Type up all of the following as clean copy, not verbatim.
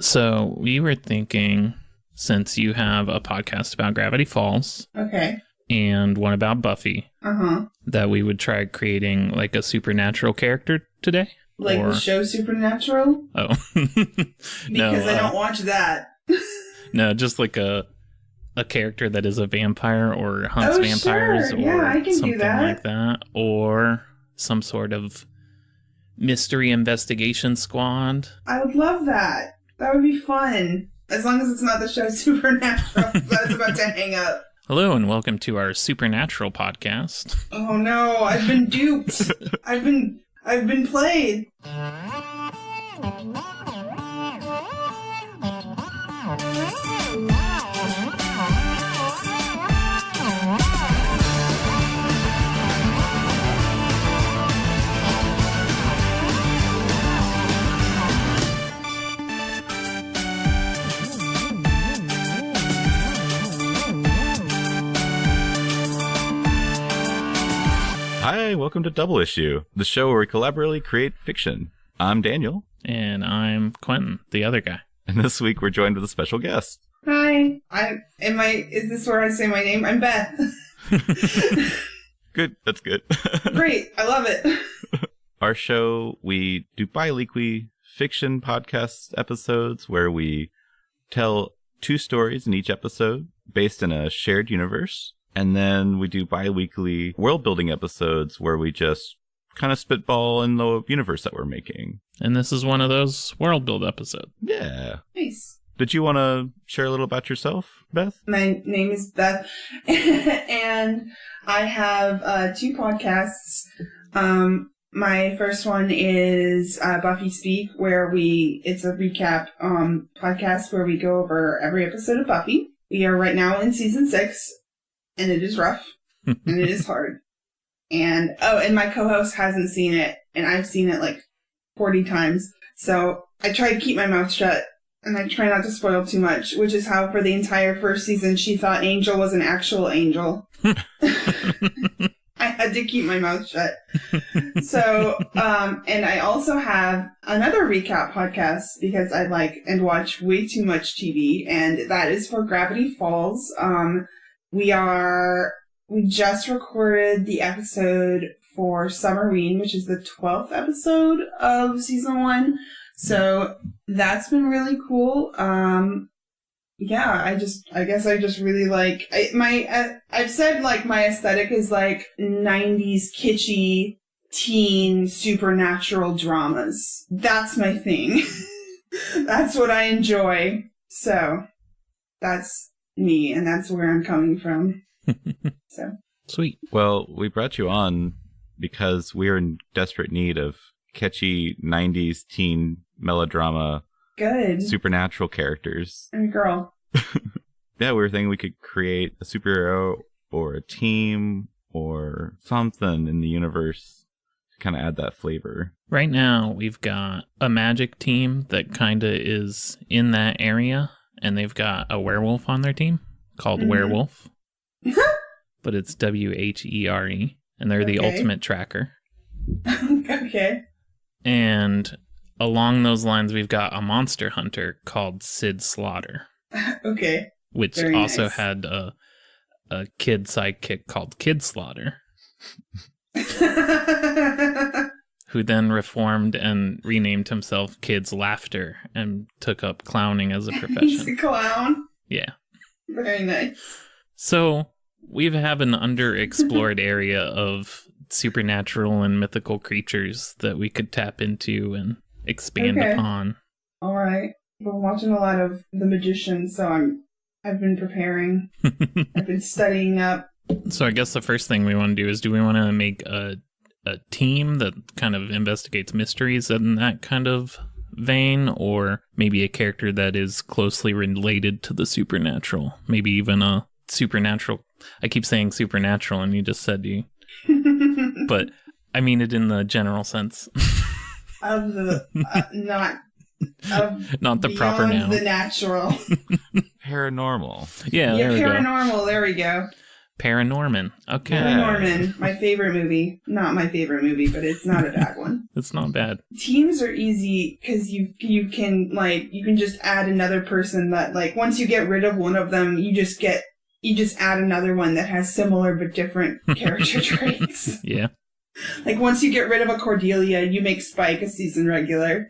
So we were thinking, since you have a podcast about Gravity Falls, okay, and one about Buffy, that we would try creating like a supernatural character today. Like the show Supernatural? Oh. Because I don't watch that. No, just like a character that is a vampire or hunts vampires, sure. or yeah, I can something do that. like that, or some sort of mystery investigation squad. I would love that. That would be fun. As long as it's not the show Supernatural. I was about to hang up. Hello and welcome to our Supernatural podcast. Oh no, I've been duped. I've been played. Hi, welcome to Double Issue, the show where we collaboratively create fiction. I'm Daniel. And I'm Quentin, the other guy. And this week we're joined with a special guest. Hi. Is this where I say my name? I'm Beth. Good, that's good. Great, I love it. Our show, we do bi-weekly fiction podcast episodes where we tell 2 stories in each episode based in a shared universe. And then we do bi-weekly world-building episodes where we just kind of spitball in the universe that we're making. And this is one of those world build episodes. Yeah. Nice. Did you want to share a little about yourself, Beth? My name is Beth, and I have 2 podcasts. My first one is Buffy Speak, where it's a recap podcast where we go over every episode of Buffy. We are right now in season 6. And it is rough, and it is hard. And my co-host hasn't seen it, and I've seen it like 40 times. So I try to keep my mouth shut, and I try not to spoil too much, which is how for the entire first season she thought Angel was an actual angel. I had to keep my mouth shut. So, and I also have another recap podcast because I like and watch way too much TV, and that is for Gravity Falls. We just recorded the episode for Summerween, which is the 12th episode of season 1. So that's been really cool. Yeah, I guess I just really like, I've said like my aesthetic is like 90s kitschy teen supernatural dramas. That's my thing. That's what I enjoy. So that's me, and that's where I'm coming from. So sweet. Well, we brought you on because we're in desperate need of catchy 90s teen melodrama good supernatural characters. I'm a girl. Yeah, we were thinking we could create a superhero or a team or something in the universe to kind of add that flavor. Right now we've got a magic team that kind of is in that area. And they've got a werewolf on their team called Werewolf. But it's W-H-E-R-E. And they're the ultimate tracker. Okay. And along those lines, we've got a monster hunter called Sid Slaughter. Okay. Which Very also nice. had a kid sidekick called Kid Slaughter. Who then reformed and renamed himself Kid's Laughter and took up clowning as a profession. He's a clown. Yeah. Very nice. So we have an underexplored area of supernatural and mythical creatures that we could tap into and expand upon. All right. I've been watching a lot of The Magician, so I've been preparing. I've been studying up. So I guess the first thing we want to do is, do we want to make a team that kind of investigates mysteries in that kind of vein, or maybe a character that is closely related to the supernatural? Maybe even a supernatural. I keep saying supernatural and you just said you. But I mean it in the general sense. Of the, not the proper noun. The natural. Paranormal. Yeah, there we go. Paranormal, there we go. Paranorman. Okay. Paranorman, my favorite movie. Not my favorite movie, but it's not a bad one. It's not bad. Teams are easy because you can just add another person that, like, once you get rid of one of them, you just add another one that has similar but different character traits. Yeah. Like, once you get rid of a Cordelia, you make Spike a season regular.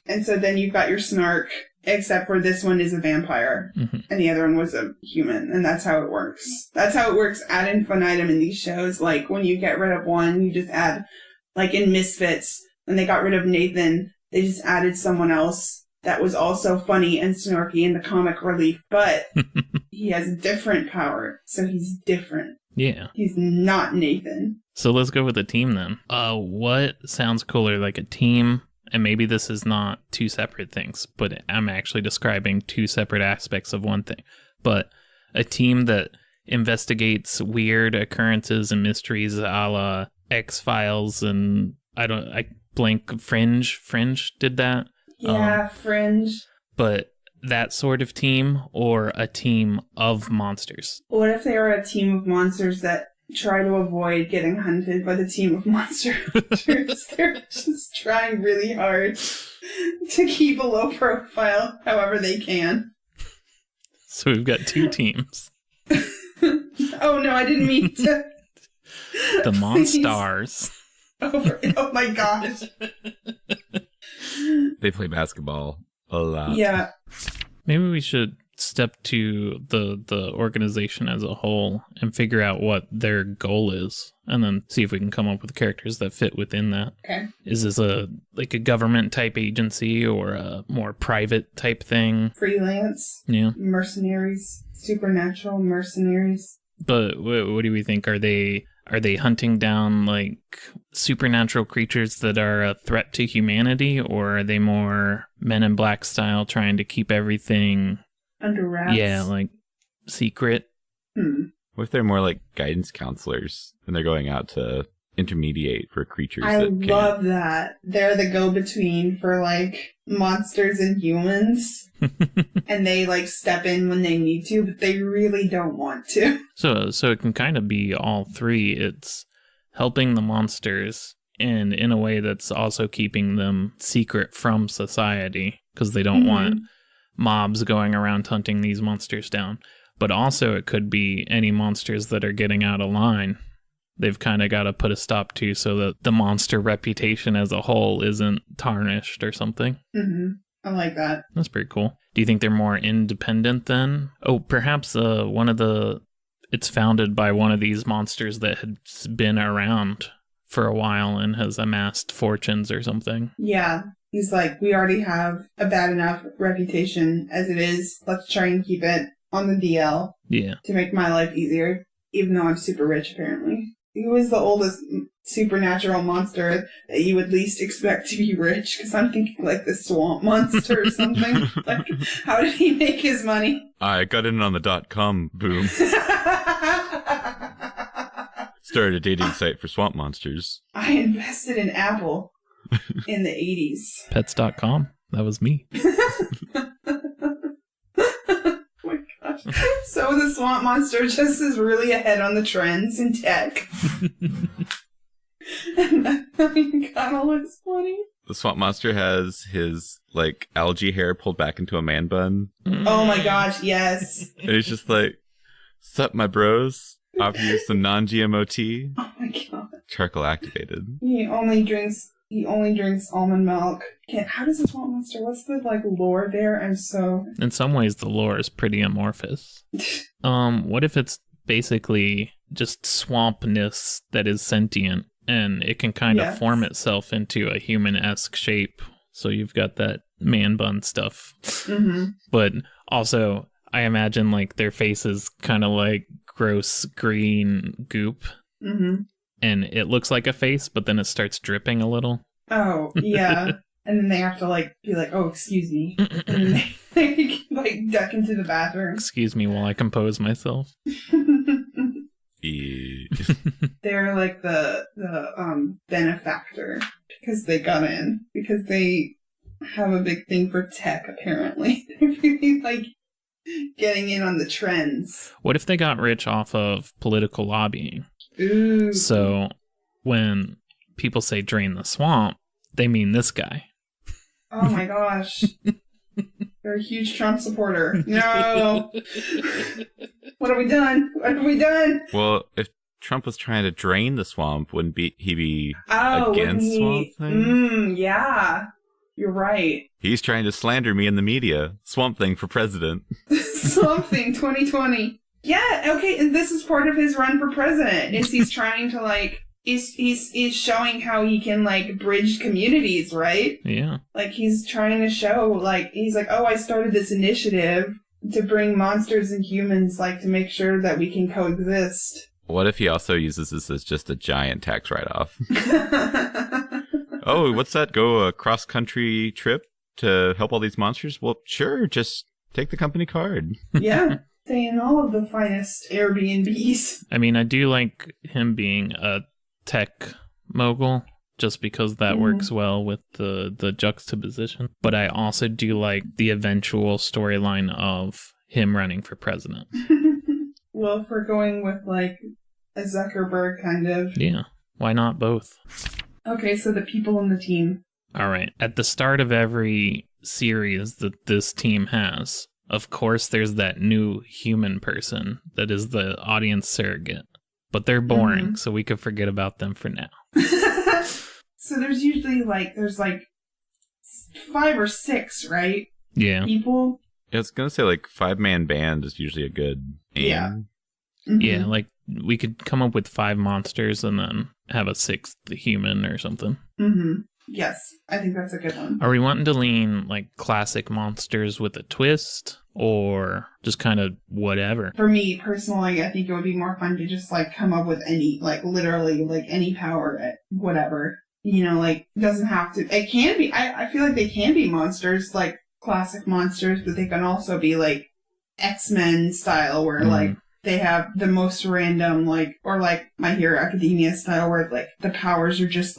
And so then you've got your Snark, except for this one is a vampire, and the other one was a human, and that's how it works. That's how it works ad infinitum in these shows. Like, when you get rid of one, you just add, like in Misfits, when they got rid of Nathan, they just added someone else that was also funny and snarky in the comic relief, but he has different power, so he's different. Yeah. He's not Nathan. So let's go with a team then. What sounds cooler, like a team? And maybe this is not two separate things, but I'm actually describing two separate aspects of one thing. But a team that investigates weird occurrences and mysteries, a la X-Files, and I blank Fringe. Fringe did that. Yeah, Fringe. But that sort of team, or a team of monsters? What if they are a team of monsters that try to avoid getting hunted by the team of monsters? They're just trying really hard to keep a low profile however they can. So we've got two teams. Oh no, I didn't mean to. The Monstars. Oh my gosh. They play basketball a lot. Yeah. Maybe we should step to the organization as a whole and figure out what their goal is, and then see if we can come up with characters that fit within that. Okay. Is this a government type agency or a more private type thing? Freelance. Yeah. Mercenaries. Supernatural mercenaries. But what do we think? Are they hunting down like supernatural creatures that are a threat to humanity, or are they more Men in Black style, trying to keep everything under wraps? Yeah, like secret. What if they're more like guidance counselors and they're going out to intermediate for creatures? I love that. They're the go-between for like monsters and humans. And they like step in when they need to, but they really don't want to. So it can kind of be all three. It's helping the monsters, and in a way that's also keeping them secret from society, because they don't want mobs going around hunting these monsters down. But also it could be any monsters that are getting out of line. They've kind of got to put a stop to, so that the monster reputation as a whole isn't tarnished or something. I like that. That's pretty cool. Do you think they're more independent then? Oh, perhaps it's founded by one of these monsters that has been around for a while and has amassed fortunes or something. Yeah. He's like, we already have a bad enough reputation as it is. Let's try and keep it on the DL. Yeah. To make my life easier, even though I'm super rich, apparently. He was the oldest supernatural monster that you would least expect to be rich, because I'm thinking like the swamp monster or something. Like, how did he make his money? I got in on the .com boom. Started a dating site for swamp monsters. I invested in Apple in the 80s. Pets.com. That was me. So the swamp monster just is really ahead on the trends in tech. And that kind of looks funny. The swamp monster has his, like, algae hair pulled back into a man bun. Oh my gosh, yes. And he's just like, sup, my bros? Offer you some non-GMO tea? Oh my god. Charcoal activated. He only drinks almond milk. How does the swamp monster, what's the, like, lore there? In some ways, the lore is pretty amorphous. What if it's basically just swampness that is sentient, and it can kind of form itself into a human-esque shape? So you've got that man bun stuff. But also, I imagine, like, their face is kind of like gross green goop. And it looks like a face, but then it starts dripping a little. Oh, yeah. And then they have to, like, be like, oh, excuse me. And then they like, duck into the bathroom. Excuse me while I compose myself. They're, like, the benefactor, because they got in. Because they have a big thing for tech, apparently. They're really, like, getting in on the trends. What if they got rich off of political lobbying? Ooh. So when people say drain the swamp, they mean this guy. Oh my gosh. You're a huge Trump supporter. No. What have we done? What have we done? Well, if Trump was trying to drain the swamp, wouldn't he be Oh, against Swamp Thing? Yeah. You're right. He's trying to slander me in the media. Swamp Thing for president. Swamp Thing 2020. Yeah, okay, and this is part of his run for president. Is he's trying to like he's showing how he can like bridge communities, right? Yeah. Like he's trying to show like he's like, "Oh, I started this initiative to bring monsters and humans like to make sure that we can coexist." What if he also uses this as just a giant tax write-off? Oh, what's that? Go a cross-country trip to help all these monsters? Well, sure, just take the company card. Yeah, stay in all of the finest Airbnbs. I mean, I do like him being a tech mogul, just because that works well with the juxtaposition. But I also do like the eventual storyline of him running for president. Well, if we're going with like a Zuckerberg kind of. Yeah, why not both? Okay, so the people in the team. All right. At the start of every series that this team has, of course, there's that new human person that is the audience surrogate. But they're boring, so we could forget about them for now. So there's usually there's 5 or 6, right? Yeah. People. I was going to say, 5-man band is usually a good aim. Yeah. Mm-hmm. Yeah, we could come up with 5 monsters and then have a 6th human or something. Mm-hmm. Yes, I think that's a good one. Are we wanting to lean classic monsters with a twist, or just kind of whatever? For me personally, I think it would be more fun to just come up with any literally any power at whatever. Doesn't have to. It can be. I feel like they can be monsters, classic monsters, but they can also be X-Men style, where they have the most random or My Hero Academia style, where the powers are just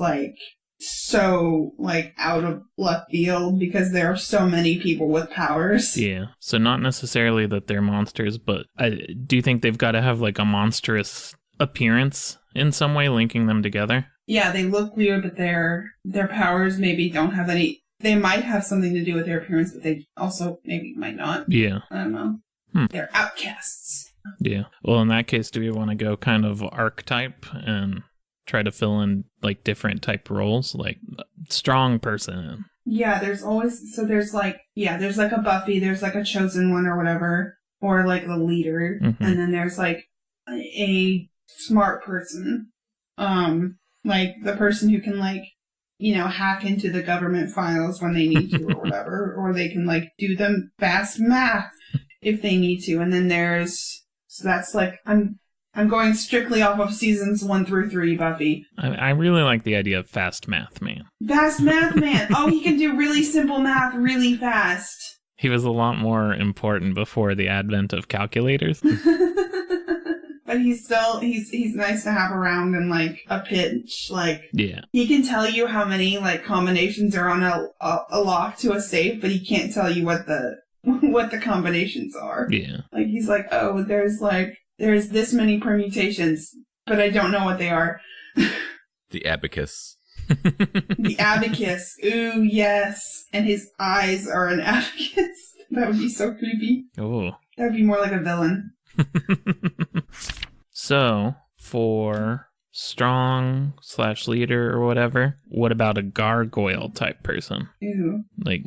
so out of left field because there are so many people with powers. Yeah, so not necessarily that they're monsters, but I do think they've got to have a monstrous appearance in some way, linking them together. Yeah, they look weird, but their powers maybe don't have any. They might have something to do with their appearance, but they also maybe might not. Yeah, I don't know. They're outcasts. Yeah. Well, in that case, do we want to go kind of archetype and try to fill in different type roles, strong person? Yeah, there's always, there's there's a Buffy, there's a chosen one or whatever, or the leader, and then there's a smart person, the person who can hack into the government files when they need to or whatever, or they can do them fast math if they need to, and then that's I'm going strictly off of seasons 1 through 3, Buffy. I really like the idea of Fast Math Man. Fast Math Man! Oh, he can do really simple math really fast. He was a lot more important before the advent of calculators. But he's nice to have around in a pinch. Yeah. He can tell you how many combinations are on a lock to a safe, but he can't tell you what the combinations are. Yeah. He's oh, there's this many permutations, but I don't know what they are. The abacus. The abacus. Ooh, yes. And his eyes are an abacus. That would be so creepy. Oh. That would be more like a villain. So, for strong / leader or whatever, what about a gargoyle type person? Ew. I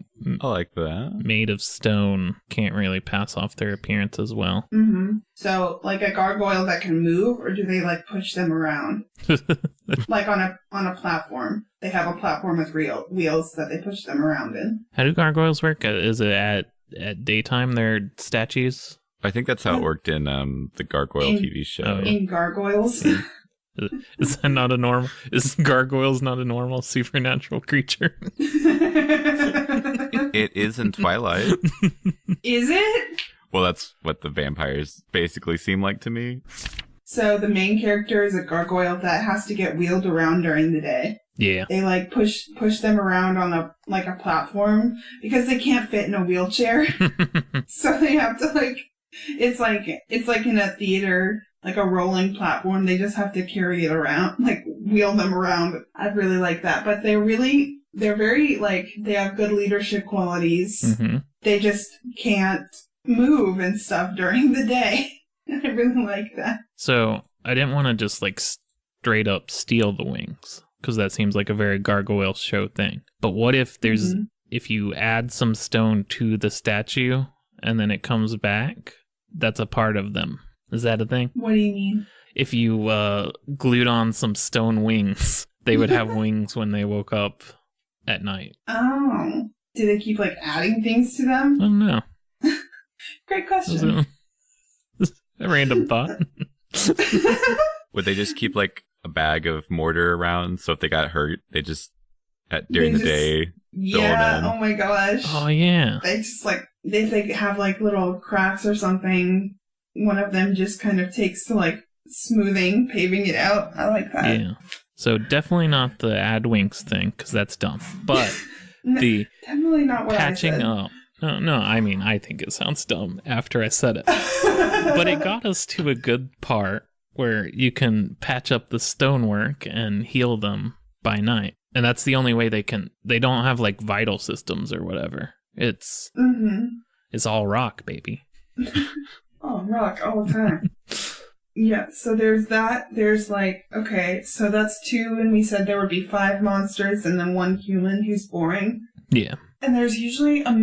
like that. Made of stone, can't really pass off their appearance as well. Mm-hmm. So, a gargoyle that can move, or do they push them around? On a platform. They have a platform with wheels that they push them around in. How do gargoyles work? Is it at daytime they're statues? I think that's how it worked in the Gargoyle TV show. In Gargoyles? Yeah. Is that not a normal? Is gargoyles not a normal supernatural creature? It is in Twilight. Is it? Well, that's what the vampires basically seem like to me. So the main character is a gargoyle that has to get wheeled around during the day. Yeah. They push them around on a platform because they can't fit in a wheelchair. So they have to it's like in a theater, a rolling platform. They just have to carry it around, wheel them around. I really like that. But they're very, like, they have good leadership qualities. Mm-hmm. They just can't move and stuff during the day. I really like that. So I didn't want to just like straight up steal the wings, because that seems like a very Gargoyle show thing. But what if there's if you add some stone to the statue and then it comes back? That's a part of them. Is that a thing? What do you mean? If you glued on some stone wings, they would have wings when they woke up at night. Oh. Do they keep, like, adding things to them? I don't know. Great question. A random thought. Would they just keep, like, a bag of mortar around, so if they got hurt, they just, during the day, yeah, oh my gosh. Oh, yeah. They just, like, if they have, like, little cracks or something, one of them just kind of takes to, like, smoothing, paving it out. I like that. Yeah. So definitely not the add wings thing, because that's dumb. But the definitely not what patching I said. up. No, I mean, I think it sounds dumb after I said it. But it got us to a good part where you can patch up the stonework and heal them by night. And that's the only way they don't have, like, vital systems or whatever. It's all rock, baby. Oh, rock all the time. Yeah, so there's that. There's, like, okay, so that's 2, and we said there would be 5 monsters and then 1 human who's boring. Yeah. And there's usually a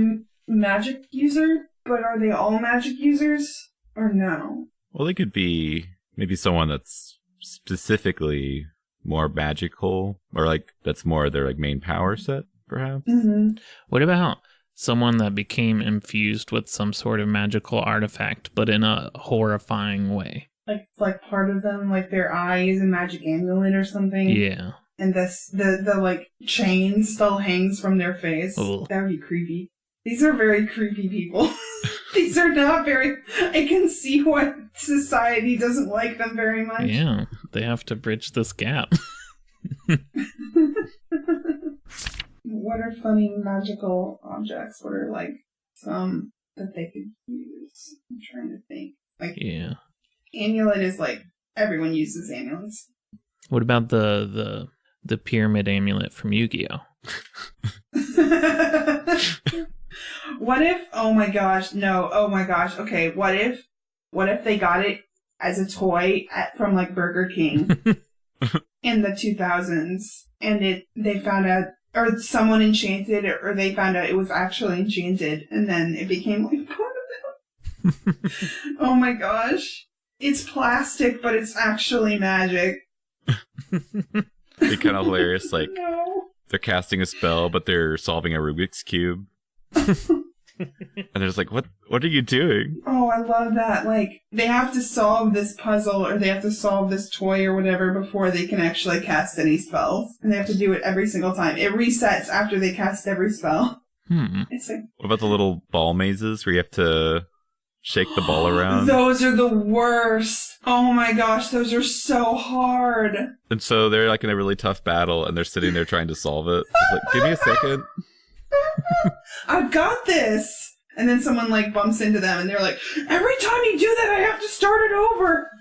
magic user, but are they all magic users? Or no? Well, they could be maybe someone that's specifically more magical, or, like, that's more their, like, main power set, perhaps? Mm-hmm. What about someone that became infused with some sort of magical artifact, but in a horrifying way? Like, it's like part of them, like their eye is a magic amulet or something. Yeah. And the like, chain still hangs from their face. Ugh. That would be creepy. These are very creepy people. These are not very... I can see why society doesn't like them very much. Yeah, they have to bridge this gap. What are funny magical objects? What are, like, some that they could use? I'm trying to think. Like, Yeah. amulet is, like, everyone uses amulets. What about the pyramid amulet from Yu-Gi-Oh? What if, oh my gosh, no, oh my gosh, okay, what if they got it as a toy from, like, Burger King in the 2000s, and they found out, or someone enchanted it, or they found out it was actually enchanted, and then it became, like, part of it. Oh my gosh. It's plastic, but it's actually magic. It'd be kind of hilarious, like, No. they're casting a spell, but they're solving a Rubik's Cube. And they're just like, what are you doing? Oh, I love that. Like, they have to solve this puzzle, or they have to solve this toy or whatever before they can actually cast any spells. And they have to do it every single time. It resets after they cast every spell. It's like... What about the little ball mazes where you have to shake the ball around? Those are the worst. Oh my gosh, those are so hard. And so they're, like, in a really tough battle, and they're sitting there trying to solve it. It's like, give me a second. I've got this. And then someone, like, bumps into them, and they're like, every time you do that, I have to start it over.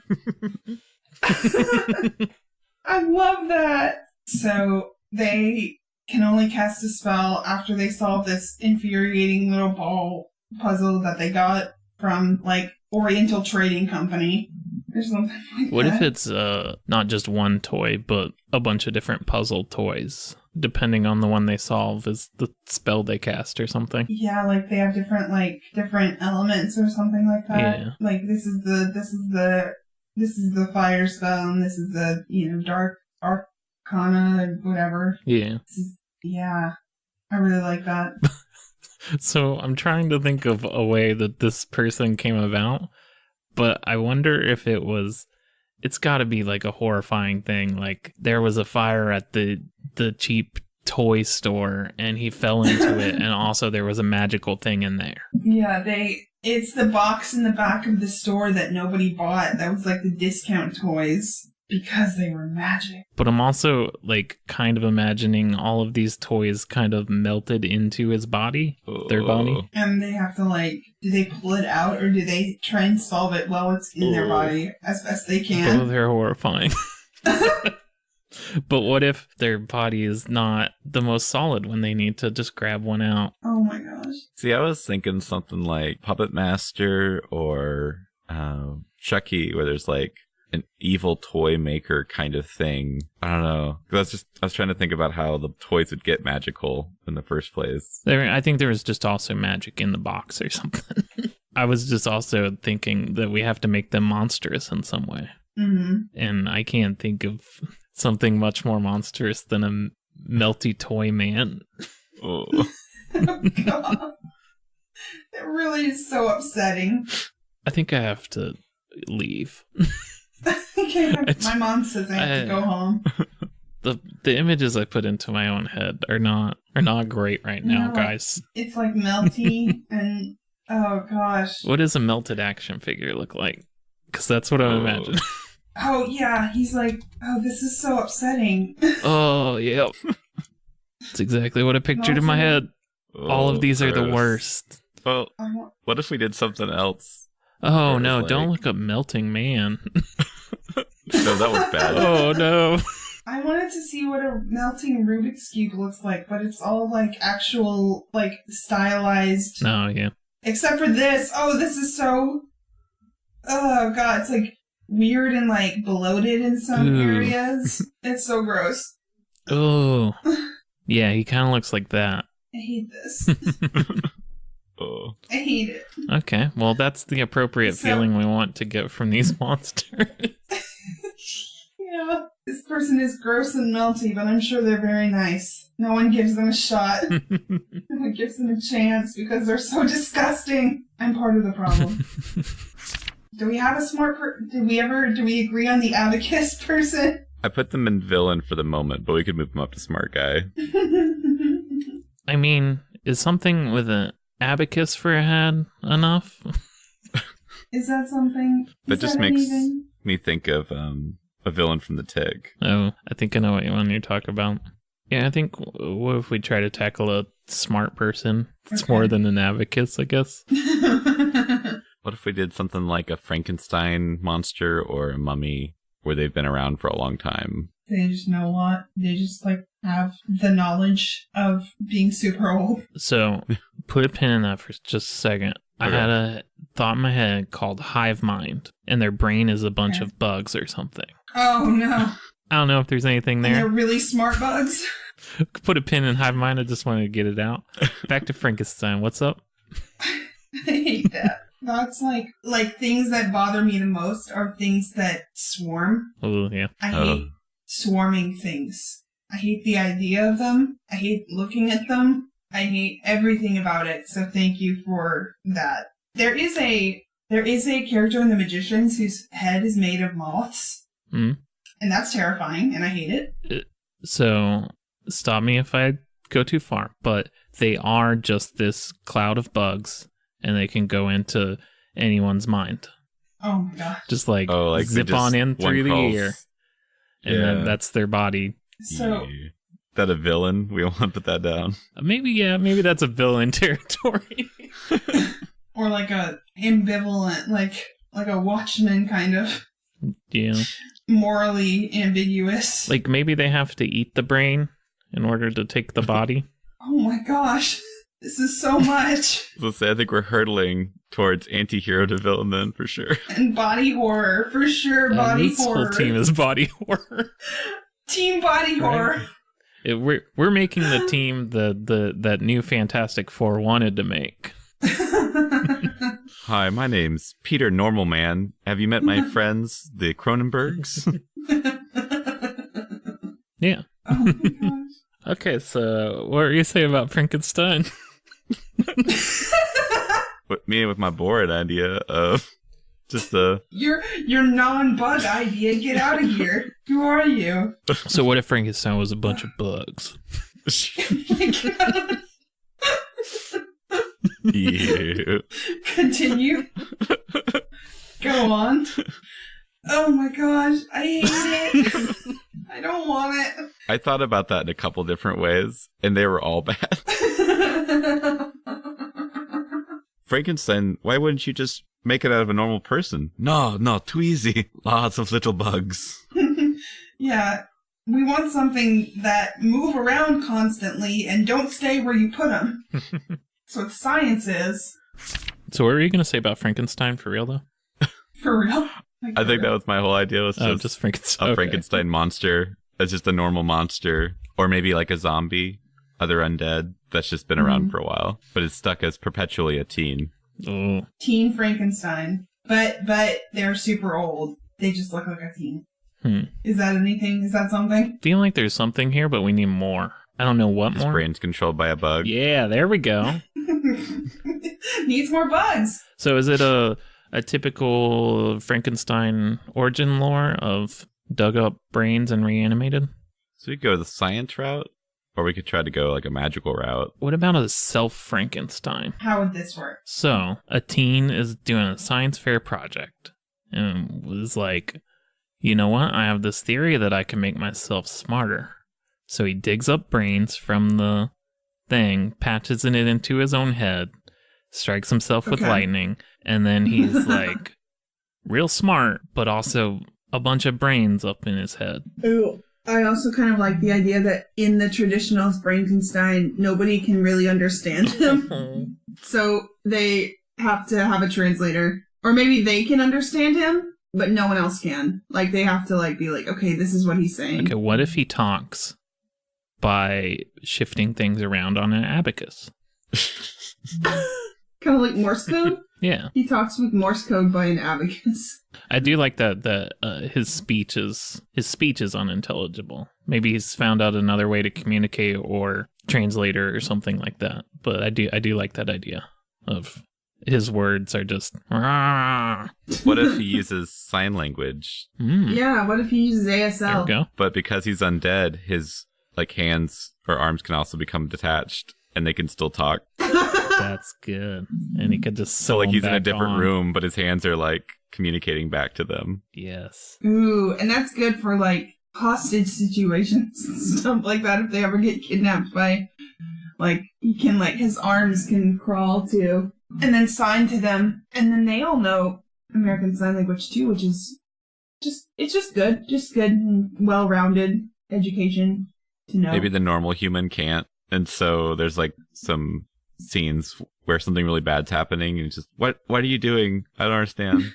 I love that. So they can only cast a spell after they solve this infuriating little ball puzzle that they got from, like, Oriental Trading Company or something like What that. if it's not just one toy, but a bunch of different puzzle toys? Depending on the one they solve is the spell they cast or something. Yeah, like they have different elements or something like that. Yeah. Like this is the fire spell, and this is the, dark arcana or whatever. Yeah. Yeah. I really like that. So I'm trying to think of a way that this person came about, but I wonder if it's got to be like a horrifying thing. Like there was a fire at the cheap toy store and he fell into it, and also there was a magical thing in there. Yeah, it's the box in the back of the store that nobody bought. That was like the discount toys because they were magic. But I'm also like kind of imagining all of these toys kind of melted into his body, their body. And they have to do they pull it out, or do they try and solve it while it's in their body as best they can? Both are horrifying. But what if their body is not the most solid when they need to just grab one out? Oh my gosh. See, I was thinking something like Puppet Master or Chucky, where there's like an evil toy maker kind of thing. I don't know. I was trying to think about how the toys would get magical in the first place. I think there was just also magic in the box or something. I was just also thinking that we have to make them monstrous in some way. Mm-hmm. And I can't think of something much more monstrous than a melty toy man. Oh. Oh god. It really is so upsetting. I think I have to leave. Okay, my mom says I have to go home. The images I put into my own head are not great right now, guys. It's like melty and oh gosh. What does a melted action figure look like? Because that's what I imagine. Oh yeah, he's like, oh, this is so upsetting. Oh yep. That's exactly what I pictured in my head. All of these are the worst. Well, what if we did something else? Oh no, don't look up melting man. No, that was bad. Oh no. I wanted to see what a melting Rubik's Cube looks like, but it's all like actual, like stylized. Oh yeah. Except for this. Oh, this is so. Oh god, it's like weird and like bloated in some areas. It's so gross. Oh. Yeah, he kind of looks like that. I hate this. Oh. I hate it. Okay, well that's the appropriate feeling we want to get from these monsters. Yeah. This person is gross and melty, but I'm sure they're very nice. No one gives them a shot. No one gives them a chance because they're so disgusting. I'm part of the problem. Do we have a smart do we agree on the abacus person? I put them in villain for the moment, but we could move them up to smart guy. I mean, is something with an abacus for a head enough? Is that something? That just makes me think of a villain from the Tig. Oh, I think I know what one you're talking about. Yeah, I think what if we try to tackle a smart person? It's more than an abacus, I guess. What if we did something like a Frankenstein monster or a mummy where they've been around for a long time? They just know a lot. They just like have the knowledge of being super old. So put a pin in that for just a second. Okay. I had a thought in my head called hive mind, and their brain is a bunch of bugs or something. Oh no. I don't know if there's anything there. And they're really smart bugs. Put a pin in hive mind. I just wanted to get it out. Back to Frankenstein. What's up? I hate that. That's like things that bother me the most are things that swarm. Oh yeah. I hate swarming things. I hate the idea of them. I hate looking at them. I hate everything about it. So thank you for that. There is a character in The Magicians whose head is made of moths. Mm. And that's terrifying, and I hate it. So stop me if I go too far, but they are just this cloud of bugs, and they can go into anyone's mind. Oh my gosh. Just like zip on in through the ear. And then that's their body. So is that a villain? We want to put that down. Maybe that's a villain territory. Or like a ambivalent, like a Watchmen kind of. Yeah. Morally ambiguous. Like maybe they have to eat the brain in order to take the body. Oh my gosh. This is so much. Let's say I think we're hurtling towards anti-hero development for sure. And body horror, for sure. Body this horror. This whole team is body horror. Team body horror. We're making the team that new Fantastic Four wanted to make. Hi, my name's Peter Normal Man. Have you met my friends, the Cronenbergs? Oh Yeah. my gosh. Okay, so what were you saying about Frankenstein? Me with my bored idea of just a... Your non-bug idea, get out of here. Who are you? So what if Frankenstein was a bunch of bugs? Oh my god. Ew. Continue. Go on. Oh my gosh, I hate it. I don't want it. I thought about that in a couple different ways, and they were all bad. Frankenstein, why wouldn't you just make it out of a normal person? No, too easy. Lots of little bugs. Yeah, We want something that move around constantly and don't stay where you put them. That's what science is. So what were you going to say about Frankenstein for real, though? For real? I think that was my whole idea. Was just Frankenstein. A Frankenstein monster. It's just a normal monster. Or maybe like a zombie, other undead that's just been around for a while, but is stuck as perpetually a teen. Oh. Teen Frankenstein. But they're super old. They just look like a teen. Is that anything? Is that something? I feel like there's something here, but we need more. I don't know what His more. His brain's controlled by a bug. Yeah, there we go. Needs more bugs. So is it a typical Frankenstein origin lore of dug up brains and reanimated? So we could go the science route, or we could try to go like a magical route. What about a self-Frankenstein? How would this work? So a teen is doing a science fair project and was like, you know what? I have this theory that I can make myself smarter. So he digs up brains from the thing, patches it into his own head, strikes himself with lightning, and then he's like real smart, but also a bunch of brains up in his head. Ooh. I also kind of like the idea that in the traditional Frankenstein, nobody can really understand him. So they have to have a translator. Or maybe they can understand him, but no one else can. Like, they have to, like, be like, okay, this is what he's saying. Okay, what if he talks by shifting things around on an abacus? Kind of like Morse code? Yeah. He talks with Morse code by an abacus. I do like that his speech is unintelligible. Maybe he's found out another way to communicate or translator or something like that. But I do like that idea of his words are just. What if he uses sign language? Yeah, what if he uses ASL? There we go. But because he's undead, his like hands or arms can also become detached, and they can still talk. That's good. And he could just so like he's in a different on. room, but his hands are like communicating back to them. Yes. Ooh, and that's good for like hostage situations and stuff like that. If they ever get kidnapped by, like, he can like his arms can crawl to and then sign to them, and then they all know American Sign Language too, which is just good and well-rounded education to know. Maybe the normal human can't, and so there's like some scenes where something really bad's happening, and it's just, what are you doing? I don't understand.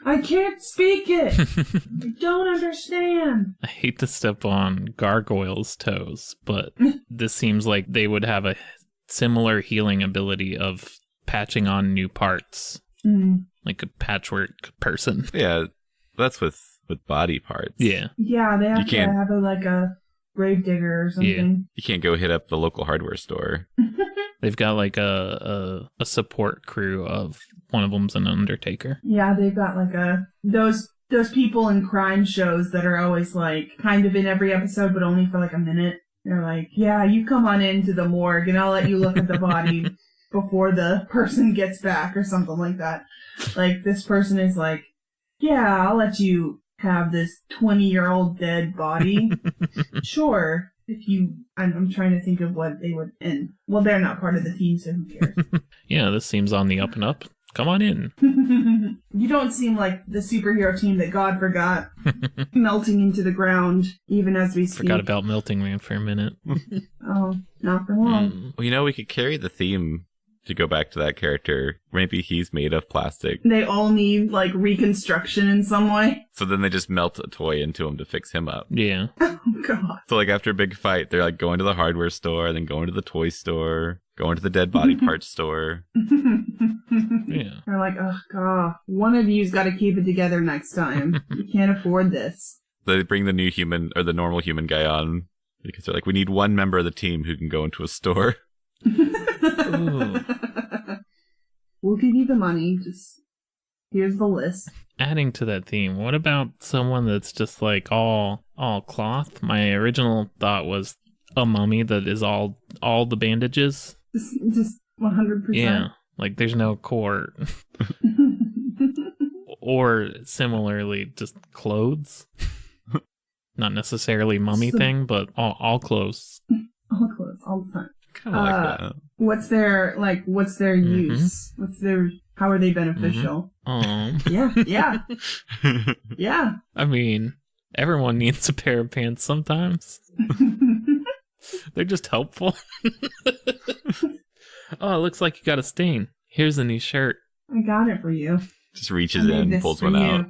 I can't speak it. I don't understand. I hate to step on Gargoyle's toes, but this seems like they would have a similar healing ability of patching on new parts, like a patchwork person. Yeah, that's with body parts. Yeah. Yeah, they have to have a grave digger or something. Yeah. You can't go hit up the local hardware store. They've got like a support crew of one of them's an undertaker. Yeah, they've got like those people in crime shows that are always like kind of in every episode, but only for like a minute. They're like, yeah, you come on into the morgue and I'll let you look at the body before the person gets back or something like that. Like this person is like, yeah, I'll let you have this 20-year-old dead body. Sure. I'm trying to think of what they would, and well, they're not part of the team, so who cares? Yeah, this seems on the up and up. Come on in. You don't seem like the superhero team that God forgot, melting into the ground, even as we speak. Forgot about Melting Man for a minute. Oh, not for long. Well, we could carry the theme to go back to that character. Maybe he's made of plastic. They all need, like, reconstruction in some way. So then they just melt a toy into him to fix him up. Yeah. Oh, God. So, like, after a big fight, they're, like, going to the hardware store, then going to the toy store, going to the dead body parts store. Yeah. They're like, oh, God, one of you's got to keep it together next time. You can't afford this. They bring the new human, or the normal human guy on, because they're like, we need one member of the team who can go into a store. We'll give you the money, just here's the list. Adding to that theme, what about someone that's just like all cloth? My original thought was a mummy that is all the bandages. Just 100%. Yeah, like there's no core. Or similarly, just clothes. Not necessarily mummy thing, but all clothes. All clothes, all the time. Kind of like that. What's their use? How are they beneficial? Mm-hmm. Yeah. Yeah. I mean, Everyone needs a pair of pants sometimes. They're just helpful. Oh, it looks like you got a stain. Here's a new shirt. I got it for you. Just reaches in, pulls one out.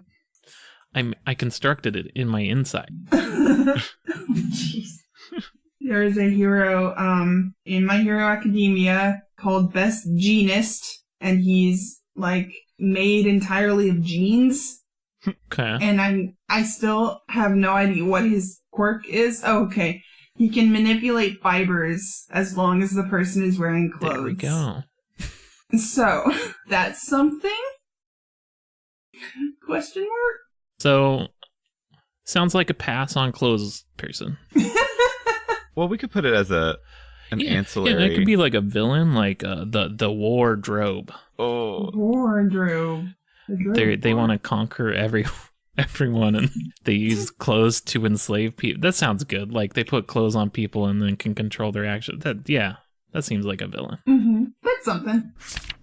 I constructed it in my inside. Jeez. There is a hero in My Hero Academia called Best Jeanist, and he's like made entirely of jeans. Okay. And I still have no idea what his quirk is. Oh, okay. He can manipulate fibers as long as the person is wearing clothes. There we go. So, that's something? Question mark? So, sounds like a pass on clothes person. Well, we could put it as an ancillary. Yeah, it could be like a villain, like the wardrobe. Oh. Wardrobe. They want to conquer everyone, and they use clothes to enslave people. That sounds good. Like they put clothes on people and then can control their actions. That seems like a villain. Mm-hmm. That's something.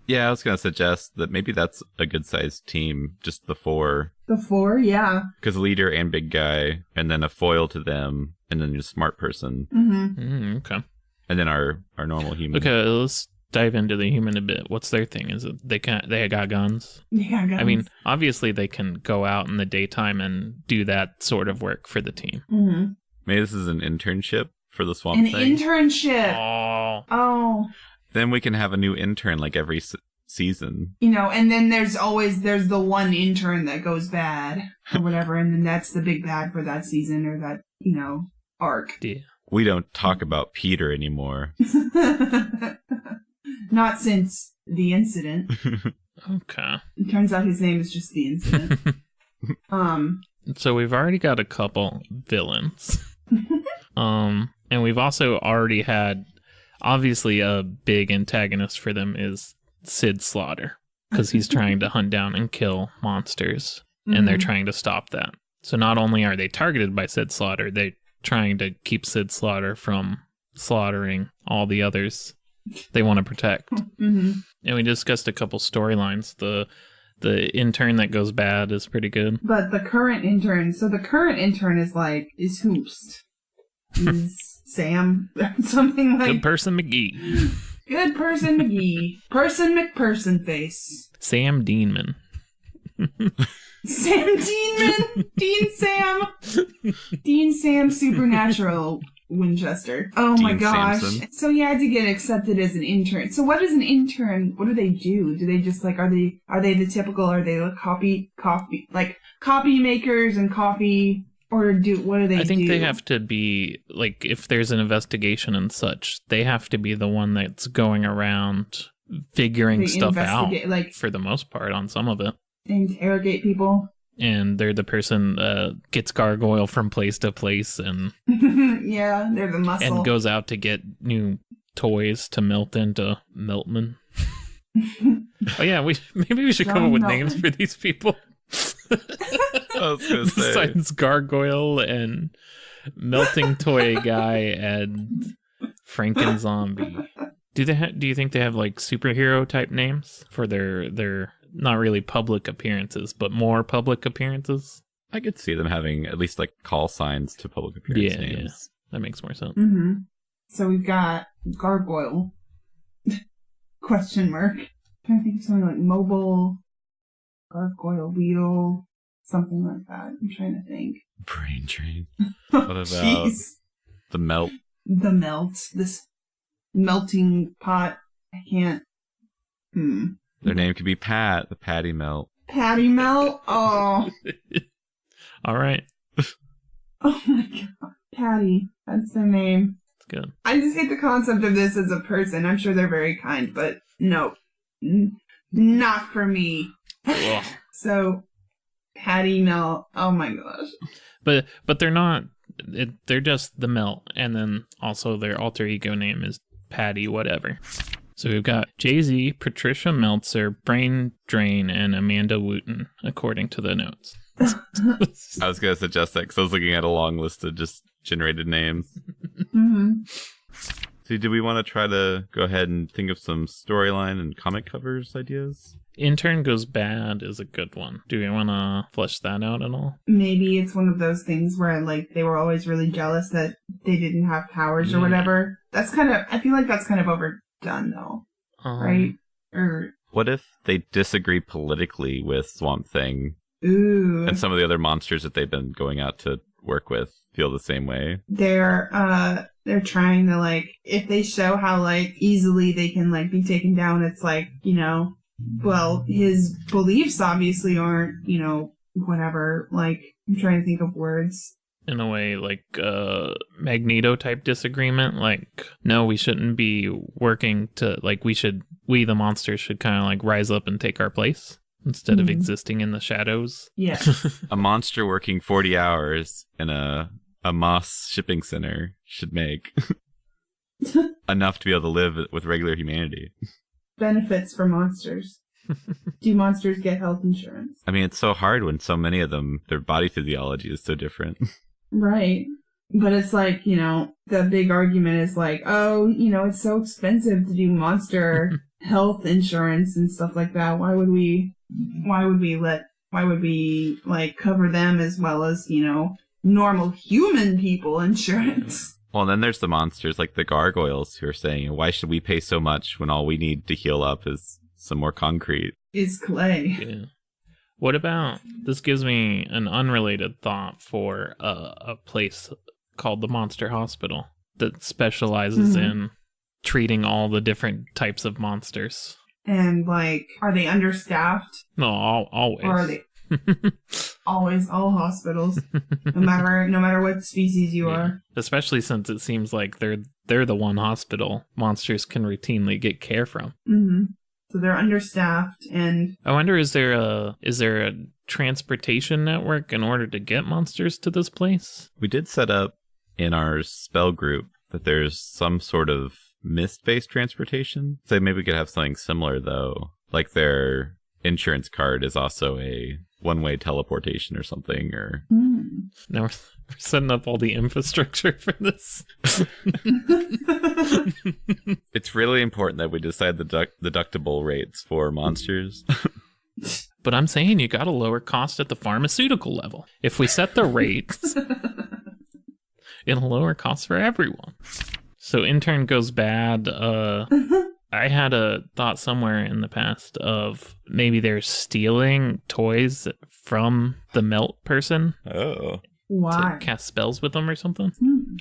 Yeah, I was going to suggest that maybe that's a good sized team, just the 4. The 4, yeah. Because leader and big guy, and then a foil to them, and then a smart person. Mm-hmm. Okay. And then our normal human. Okay, let's dive into the human a bit. What's their thing? Is it they got guns? Yeah, guns. I mean, obviously they can go out in the daytime and do that sort of work for the team. Mm-hmm. Maybe this is an internship for the swamp An thing. internship. Oh. Then we can have a new intern like every season. You know, and then there's the one intern that goes bad or whatever, and then that's the big bad for that season or that, arc. Yeah. We don't talk about Peter anymore. Not since the incident. Okay. It turns out his name is just the incident. So we've already got a couple villains. And we've also already had, obviously a big antagonist for them is Sid Slaughter, because he's trying to hunt down and kill monsters, and they're trying to stop that. So not only are they targeted by Sid Slaughter, they're trying to keep Sid Slaughter from slaughtering all the others they want to protect. Mm-hmm. And we discussed a couple storylines. The intern that goes bad is pretty good. But the current intern is Hoopst. Is Sam something like Good person McGee. Good person McGee. Person McPerson face. Sam Deanman. Sam Deanman. Dean Sam Supernatural Winchester. Oh my Dean gosh. Samson. So he had to get accepted as an intern. So what is an intern? What do they do? Do they just are they the typical, are they like copy makers and coffee? Or what do they do? I think they have to be, like, if there's an investigation and such, they have to be the one that's going around figuring stuff out, for the most part, on some of it. Interrogate people. And they're the person gets gargoyle from place to place and yeah, they're the muscle. And goes out to get new toys to melt into Meltman. Oh yeah, maybe we should come up with names for these people. I was gonna say. Besides Gargoyle and Melting Toy Guy and Franken Zombie. Do you think they have like superhero type names for their not really public appearances, but more public appearances? I could see them having at least like call signs to public appearance names. Yeah. That makes more sense. Mm-hmm. So we've got Gargoyle. Question mark. I'm trying to think of something like Mobile Gargoyle Wheel, something like that. I'm trying to think. Brain drain. What about the melt? The melt. This melting pot. I can't. Their name could be Pat, the Patty Melt. Patty Melt? Oh. All right. Oh my god. Patty. That's their name. That's good. I just hate the concept of this as a person. I'm sure they're very kind, but no. Not for me. So, Patty Melt. Oh my gosh. But they're not. They're just the Melt, and then also their alter ego name is Patty whatever. So we've got Jay-Z, Patricia Meltzer, Brain Drain, and Amanda Wooten, according to the notes. I was going to suggest that because I was looking at a long list of just generated names. Mm-hmm. So do we want to try to go ahead and think of some storyline and comic covers ideas? Intern Goes Bad is a good one. Do we want to flesh that out at all? Maybe it's one of those things where, like, they were always really jealous that they didn't have powers or whatever. That's kind of, I feel like that's kind of overdone, though. Right? Or what if they disagree politically with Swamp Thing? Ooh. And some of the other monsters that they've been going out to work with feel the same way? They're trying to, like, if they show how, like, easily they can, like, be taken down, it's like, you know, well, his beliefs obviously aren't, you know, whatever. Like, I'm trying to think of words. In a way, like Magneto type disagreement. Like, no, we shouldn't be working to, like, we the monsters should kind of like rise up and take our place instead of existing in the shadows. Yeah. A monster working 40 hours in a Moss shipping center should make enough to be able to live with regular humanity. Benefits for monsters. Do monsters get health insurance? I mean, it's so hard when so many of them, their body physiology is so different. Right. But it's like, you know, the big argument is like, oh, you know, it's so expensive to do monster health insurance and stuff like that. Why would we like cover them as well as, you know, normal human people insurance? Well, and then there's the monsters like the gargoyles who are saying, why should we pay so much when all we need to heal up is some more concrete? Is clay. Yeah. What about, this gives me an unrelated thought for a place called the Monster Hospital that specializes in treating all the different types of monsters. And, like, are they understaffed? No, always. Or are they always, all hospitals, no matter what species you are? Especially since it seems like they're the one hospital monsters can routinely get care from. Mm-hmm. So they're understaffed, and I wonder, is there a transportation network in order to get monsters to this place? We did set up in our spell group that there's some sort of mist-based transportation. So maybe we could have something similar, though. Like their insurance card is also a one-way teleportation or something. Or Now we're setting up all the infrastructure for this. It's really important that we decide the deductible rates for monsters. But I'm saying you got to lower cost at the pharmaceutical level. If we set the rates, it'll lower costs for everyone. So Intern Goes Bad. I had a thought somewhere in the past of maybe they're stealing toys from the melt person. Oh. why? To cast spells with them or something.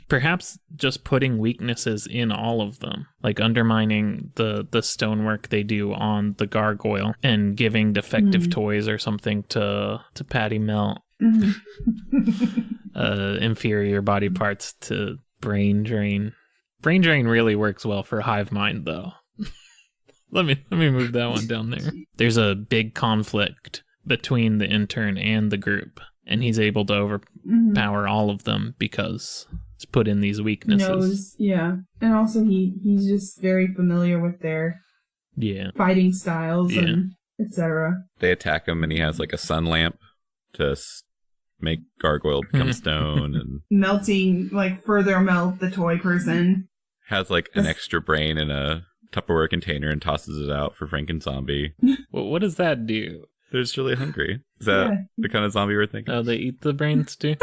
Perhaps just putting weaknesses in all of them, like undermining the stonework they do on the gargoyle and giving defective toys or something to Patty Melt. Inferior body parts to Brain Drain. Brain Drain really works well for Hive Mind, though. Let me move that one down there. There's a big conflict between the intern and the group, and he's able to overpower all of them because he's put in these weaknesses. And also he's just very familiar with their fighting styles and etc. They attack him, and he has like a sun lamp to make gargoyle become stone, and melting, like further melt the toy person. Has like an extra brain in a Tupperware container and tosses it out for Frankenzombie. Well, what does that do? They're just really hungry. Is that the kind of zombie we're thinking? Oh, they eat the brains too?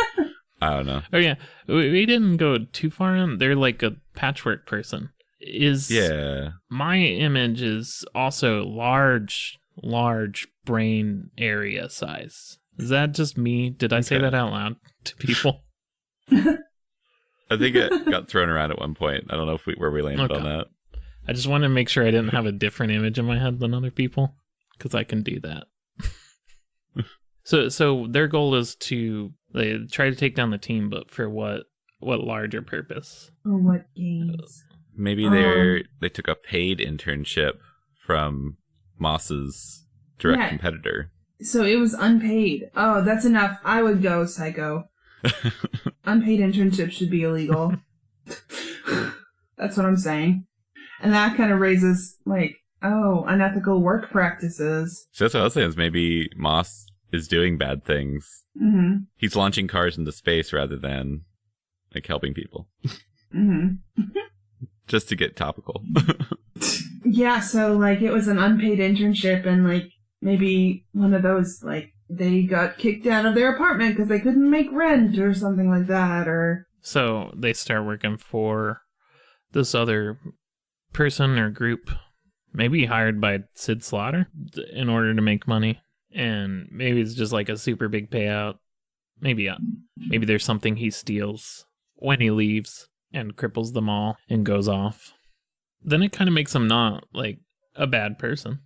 I don't know. Oh yeah, we didn't go too far in. They're like a patchwork person. My image is also large brain area size. Is that just me? Did I say that out loud to people? I think it got thrown around at one point. I don't know where we landed on that. I just wanted to make sure I didn't have a different image in my head than other people, because I can do that. So their goal is they try to take down the team, but for what larger purpose? Or what games? Maybe they took a paid internship from Moss's direct competitor. So it was unpaid. Oh, that's enough. I would go, Psycho. Unpaid internships should be illegal. That's what I'm saying. And that kind of raises, like, unethical work practices. So that's what I was saying, is maybe Moss is doing bad things. Mm-hmm. He's launching cars into space rather than, like, helping people. Just to get topical. Yeah, so, like, it was an unpaid internship, and, like, maybe one of those, like, they got kicked out of their apartment because they couldn't make rent or something like that, or... So they start working for this other person or group, maybe hired by Sid Slaughter in order to make money. And maybe it's just like a super big payout. Maybe there's something he steals when he leaves and cripples them all and goes off. Then it kind of makes him not like a bad person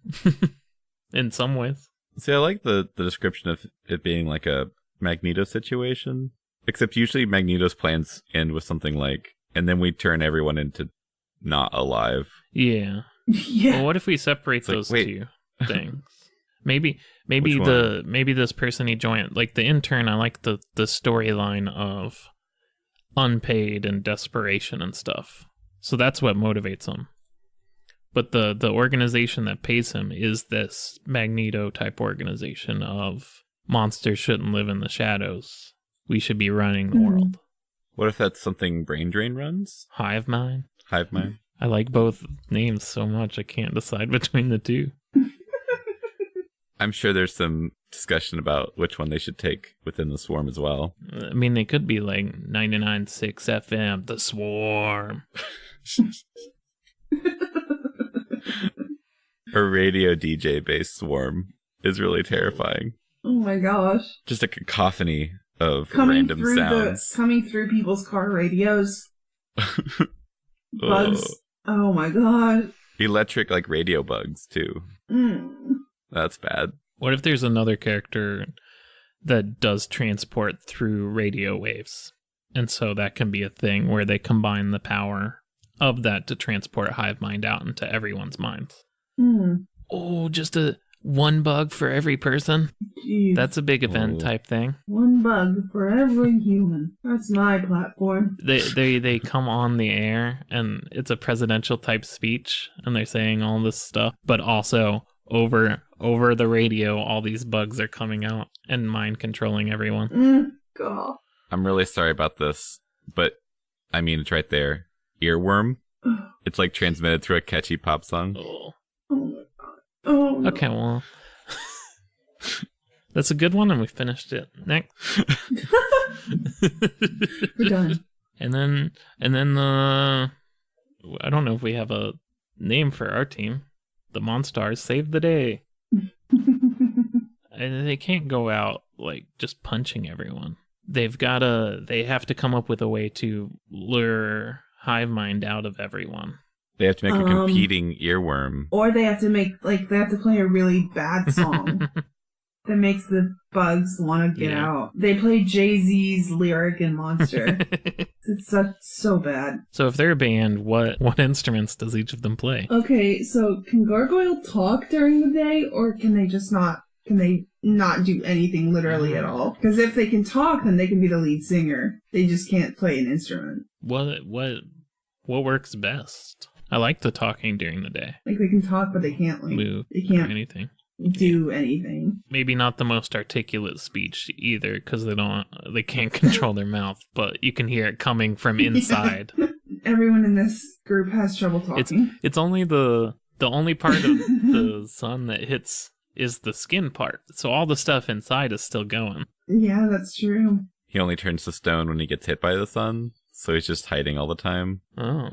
in some ways. See, I like the description of it being like a Magneto situation. Except usually Magneto's plans end with something like, and then we turn everyone into not alive. Yeah. Yeah. Well, what if we separate those two things? Maybe this person he joined, like the intern, I like the storyline of unpaid and desperation and stuff. So that's what motivates him. But the organization that pays him is this Magneto type organization of monsters shouldn't live in the shadows. We should be running the world. What if that's something Brain Drain runs? Hive Mind. Hive Mind. I like both names so much I can't decide between the two. I'm sure there's some discussion about which one they should take within the Swarm as well. I mean, they could be like 99.6 FM, the Swarm. A radio DJ based Swarm is really terrifying. Oh my gosh. Just a cacophony of random sounds. Coming through people's car radios. Bugs. Oh my god. Electric, like, radio bugs, too. That's bad. What if there's another character that does transport through radio waves? And so that can be a thing where they combine the power of that to transport Hive Mind out into everyone's minds. Oh, just one bug for every person? Jeez. That's a big event type thing. One bug for every human. That's my platform. They come on the air and it's a presidential type speech and they're saying all this stuff, but also over the radio all these bugs are coming out and mind controlling everyone. God. I'm really sorry about this, but I mean, it's right there. Earworm. It's like transmitted through a catchy pop song. Oh. Oh my god. Oh no. Okay, well, that's a good one, and we finished it. Next, we're done. And then I don't know if we have a name for our team. The Monstars save the day, and they can't go out like just punching everyone. They have to come up with a way to lure Hive Mind out of everyone. They have to make a competing earworm. Or they have to they have to play a really bad song that makes the bugs want to get out. They play Jay-Z's lyric in Monster. It's so bad. So if they're a band, what instruments does each of them play? Okay, so can Gargoyle talk during the day, or can they not do anything literally at all? Because if they can talk, then they can be the lead singer. They just can't play an instrument. What works best? I like the talking during the day. Like they can talk, but they can't move. They can't anything. Do anything. Maybe not the most articulate speech either, because they can't control their mouth, but you can hear it coming from inside. Everyone in this group has trouble talking. It's only the only part of the sun that hits is the skin part, so all the stuff inside is still going. Yeah, that's true. He only turns to stone when he gets hit by the sun, so he's just hiding all the time. Oh.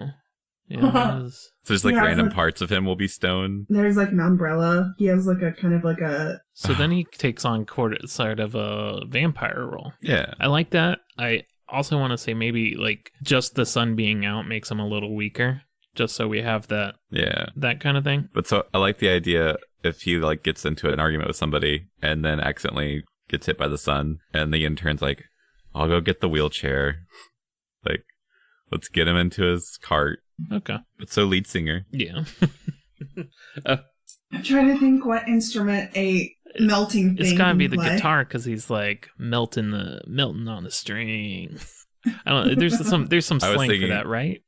Yeah, so just like random parts of him will be stone. There's like an umbrella. He has like a kind of like a... So then he takes on sort of a vampire role. Yeah. I like that. I also want to say maybe like just the sun being out makes him a little weaker. Just so we have that. Yeah. That kind of thing. But so I like the idea if he like gets into an argument with somebody and then accidentally gets hit by the sun and the intern's like, I'll go get the wheelchair. Like, let's get him into his cart. Okay. But so lead singer. Yeah. I'm trying to think what instrument a melting thing. It's gotta be the play. guitar because he's like melting on the string. I don't know. There's some slang for that, right?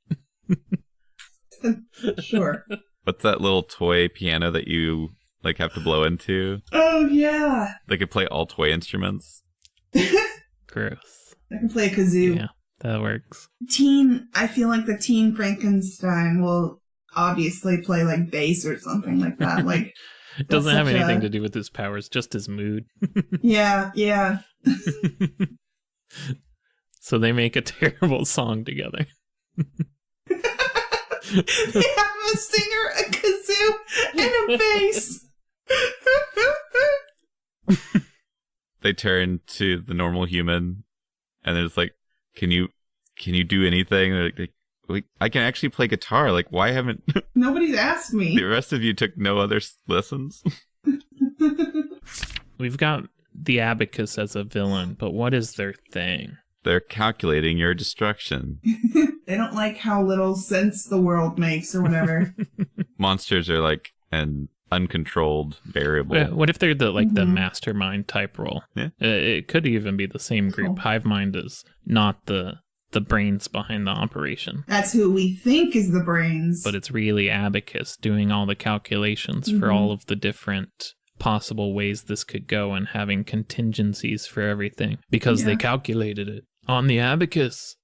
Sure. What's that little toy piano that you like have to blow into? Oh yeah. They could play all toy instruments. Gross. I can play a kazoo. Yeah. That works. I feel like the teen Frankenstein will obviously play like bass or something like that. Like It doesn't have anything to do with his powers, just his mood. Yeah. So they make a terrible song together. They have a singer, a kazoo, and a bass. They turn to the normal human, and it's like, can you do anything? Like, I can actually play guitar. Like, why haven't Nobody's asked me. the rest of you took no other lessons? We've got the abacus as a villain, but what is their thing? They're calculating your destruction. They don't like how little sense the world makes or whatever. Monsters are like an uncontrolled variable. What if they're the mastermind type role? Yeah. It could even be the same group. Oh. Hive mind is not the brains behind the operation. That's who we think is the brains. But it's really abacus doing all the calculations for all of the different possible ways this could go and having contingencies for everything because they calculated it on the abacus.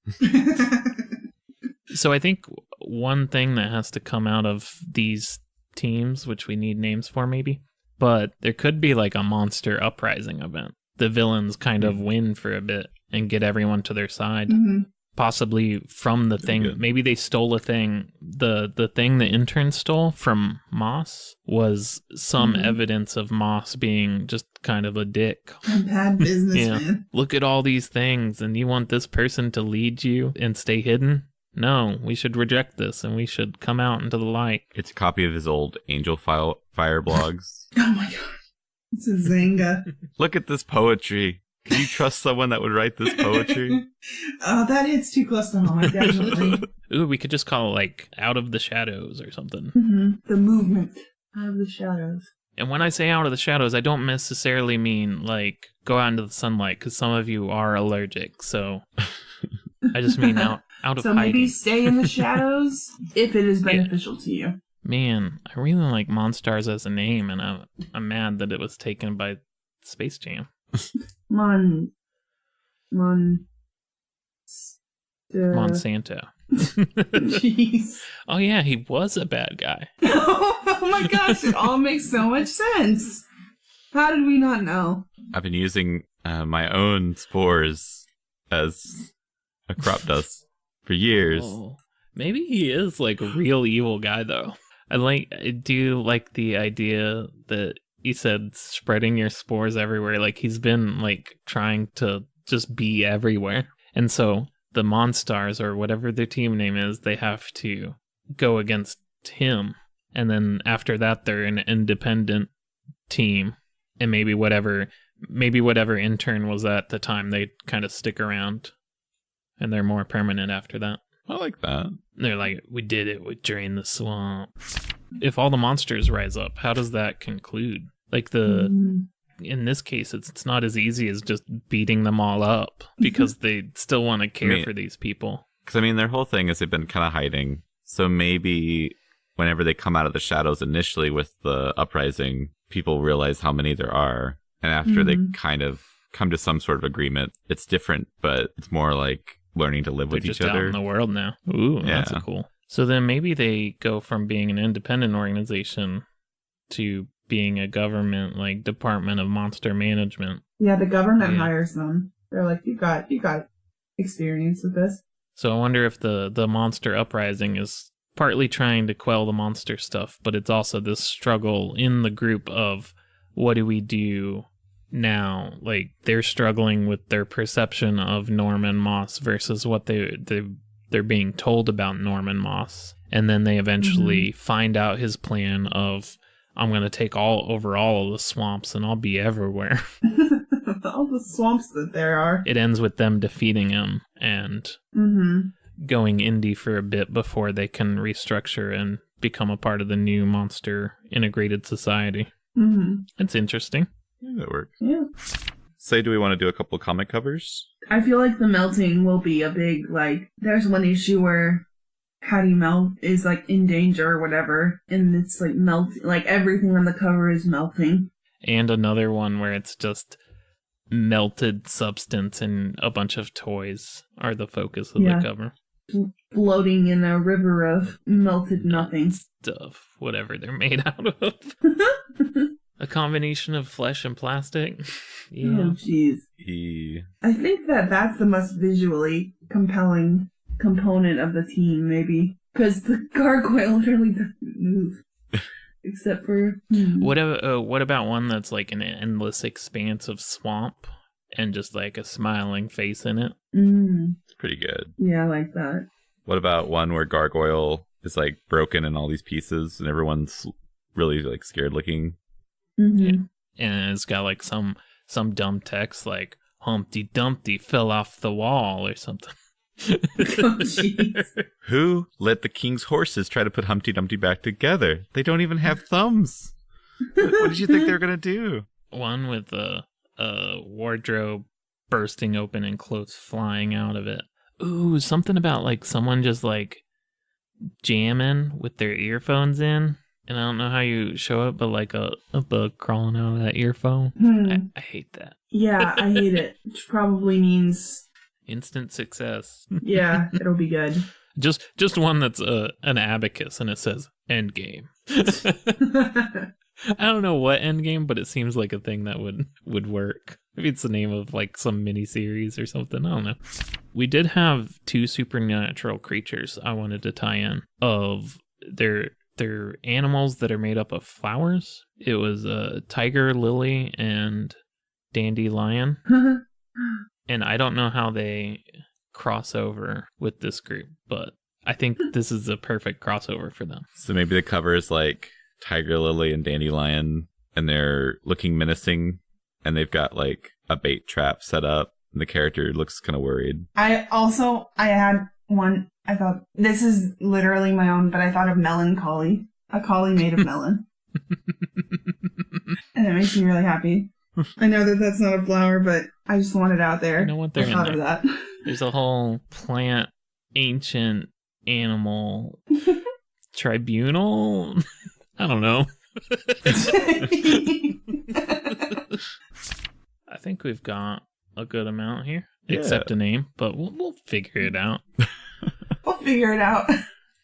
So I think one thing that has to come out of these teams, which we need names for maybe, but there could be like a monster uprising event. The villains kind of win for a bit and get everyone to their side. Possibly from the thing. Maybe they stole a thing. The thing the intern stole from Moss was some evidence of Moss being just kind of a dick. A bad businessman. Look at all these things, and you want this person to lead you and stay hidden? No, we should reject this, and we should come out into the light. It's a copy of his old Angel Fire blogs. Oh my god. It's a Zanga. Look at this poetry. Can you trust someone that would write this poetry? Oh, that hits too close to home, definitely. Ooh, we could just call it like Out of the Shadows or something. The movement out of the shadows. And when I say out of the shadows, I don't necessarily mean like go out into the sunlight, because some of you are allergic. So I just mean out of so hiding. Maybe stay in the shadows if it is beneficial to you. Man, I really like Monstars as a name, and I'm mad that it was taken by Space Jam. Monsanto. Jeez. Oh yeah, he was a bad guy. Oh my gosh, it all makes so much sense. How did we not know? I've been using my own spores as a crop dust for years. Oh, maybe he is like a real evil guy though. I do like the idea that he said spreading your spores everywhere. Like he's been like trying to just be everywhere. And so the Monstars or whatever their team name is, they have to go against him. And then after that, they're an independent team. And maybe whatever intern was at the time, they kind of stick around. And they're more permanent after that. I like that. They're like, we did it. We drained the swamp. If all the monsters rise up, how does that conclude? Like in this case, it's not as easy as just beating them all up because they still want to care for these people. Because, their whole thing is they've been kind of hiding. So maybe whenever they come out of the shadows initially with the uprising, people realize how many there are. And after they kind of come to some sort of agreement, it's different, but it's more like learning to live with each other. They're just out in the world now. Ooh, yeah. That's cool. So then maybe they go from being an independent organization to being a government, like Department of Monster Management. Yeah, the government hires them. They're like, you got experience with this. So I wonder if the monster uprising is partly trying to quell the monster stuff, but it's also this struggle in the group of what do we do now? Like they're struggling with their perception of Norman Moss versus what they're being told about Norman Moss. And then they eventually find out his plan of, I'm going to take over all of the swamps and I'll be everywhere. All the swamps that there are. It ends with them defeating him and going indie for a bit before they can restructure and become a part of the new monster integrated society. It's interesting. Yeah, that works. Yeah. Say, do we want to do a couple comic covers? I feel like the melting will be a big, like, there's one issue where Hattie Melt is, like, in danger or whatever, and it's, like, melting, like, everything on the cover is melting. And another one where it's just melted substance and a bunch of toys are the focus of the cover. Floating in a river of melted nothing. Stuff, whatever they're made out of. A combination of flesh and plastic. Yeah. Oh, jeez. I think that's the most visually compelling component of the team, maybe. Because the gargoyle literally doesn't move. Except for... What about one that's like an endless expanse of swamp and just like a smiling face in it? It's pretty good. Yeah, I like that. What about one where gargoyle is like broken in all these pieces and everyone's really like scared looking? Yeah. And it's got like some dumb text like Humpty Dumpty fell off the wall or something. Oh, jeez. Who let the king's horses try to put Humpty Dumpty back together? They don't even have thumbs. What did you think they were gonna do? One with a wardrobe bursting open and clothes flying out of it. Ooh, something about like someone just like jamming with their earphones in. And I don't know how you show it, but like a bug crawling out of that earphone. I hate that. Yeah, I hate it. Which probably means... instant success. Yeah, it'll be good. Just one that's an abacus and it says end game. I don't know what end game, but it seems like a thing that would work. Maybe it's the name of like some miniseries or something. I don't know. We did have 2 supernatural creatures I wanted to tie in. They're animals that are made up of flowers. It was a tiger, lily, and dandelion. And I don't know how they cross over with this group, but I think this is a perfect crossover for them. So maybe the cover is like tiger, lily, and dandelion, and they're looking menacing, and they've got like a bait trap set up, and the character looks kind of worried. I had one. I thought, this is literally my own, but I thought of melancholy. A collie made of melon. And it makes me really happy. I know that's not a flower, but I just want it out there. You know what? They're I thought of that. There's a whole plant, ancient animal tribunal. I don't know. I think we've got a good amount here, except a name, but we'll figure it out. We'll figure it out.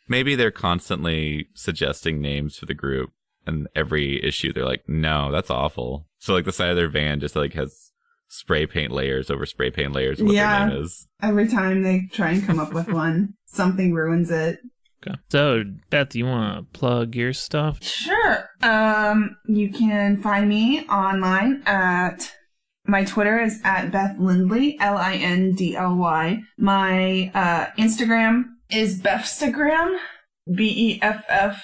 Maybe they're constantly suggesting names for the group, and every issue they're like, no, that's awful. So like the side of their van just like has spray paint layers over spray paint layers of what their name is. Every time they try and come up with one, something ruins it. Okay. So, Beth, you want to plug your stuff? Sure. You can find me online at... My Twitter is at Beth Lindly, Lindly. My Instagram is Beffstagram, Beffstagram.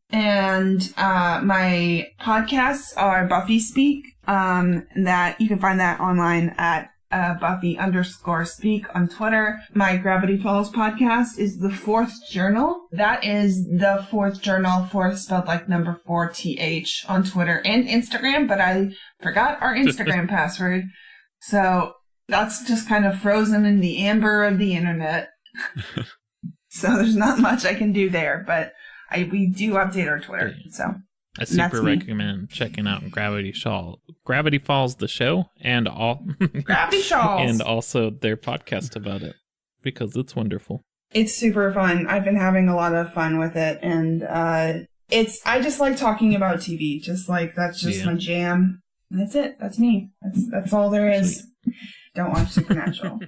And my podcasts are Buffy Speak, that you can find that online at Buffy_speak on Twitter. My Gravity Falls podcast is The Fourth Journal. That is The Fourth Journal, fourth spelled like number 4th on Twitter and Instagram, but I forgot our Instagram password. So that's just kind of frozen in the amber of the internet. So there's not much I can do there, but we do update our Twitter. So I super recommend checking out Gravity Falls, the show, and all Gravity Falls, and also their podcast about it, because it's wonderful. It's super fun. I've been having a lot of fun with it, and I just like talking about TV. Just like that's just my jam. And that's it. That's me. That's all there is. Sweet. Don't watch Supernatural.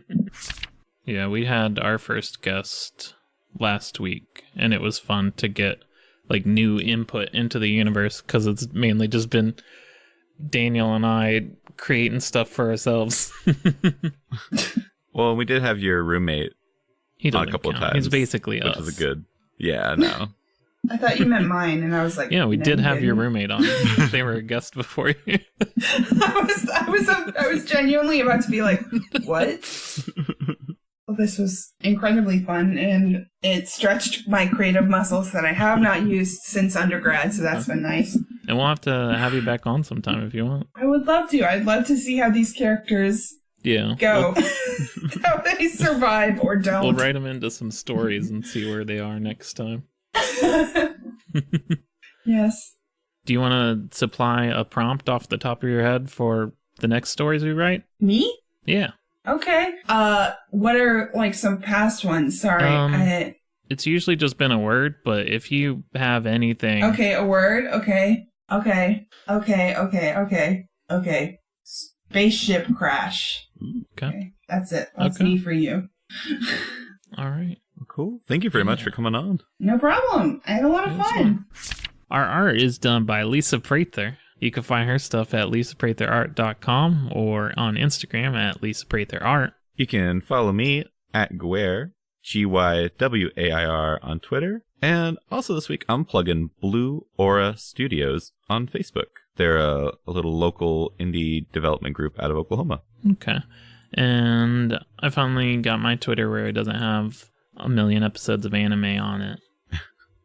Yeah, we had our first guest last week, and it was fun to get like new input into the universe, because it's mainly just been Daniel and I creating stuff for ourselves. Well, we did have your roommate on a couple of times. He's basically us. Which is a good. Yeah, no. I thought you meant mine, and I was like, yeah, we did have your roommate on. They were a guest before you. I was genuinely about to be like, what? Well, this was incredibly fun, and it stretched my creative muscles that I have not used since undergrad, so that's been nice. And we'll have to have you back on sometime if you want. I would love to. I'd love to see how these characters go. How they survive or don't. We'll write them into some stories and see where they are next time. Yes. Do you want to supply a prompt off the top of your head for the next stories we write? Me? Yeah. Okay. What are like some past ones? Sorry. It's usually just been a word, but if you have anything... Okay, a word? Okay. Spaceship crash. Okay. That's it. That's me for you. All right. Cool. Thank you very much for coming on. No problem. I had a lot of fun. Our art is done by Lisa Prather. You can find her stuff at lisapratherart.com or on Instagram at lisapratherart. You can follow me at Gwair, Gywair on Twitter. And also this week, I'm plugging Blue Aura Studios on Facebook. They're a little local indie development group out of Oklahoma. Okay. And I finally got my Twitter where it doesn't have a million episodes of anime on it.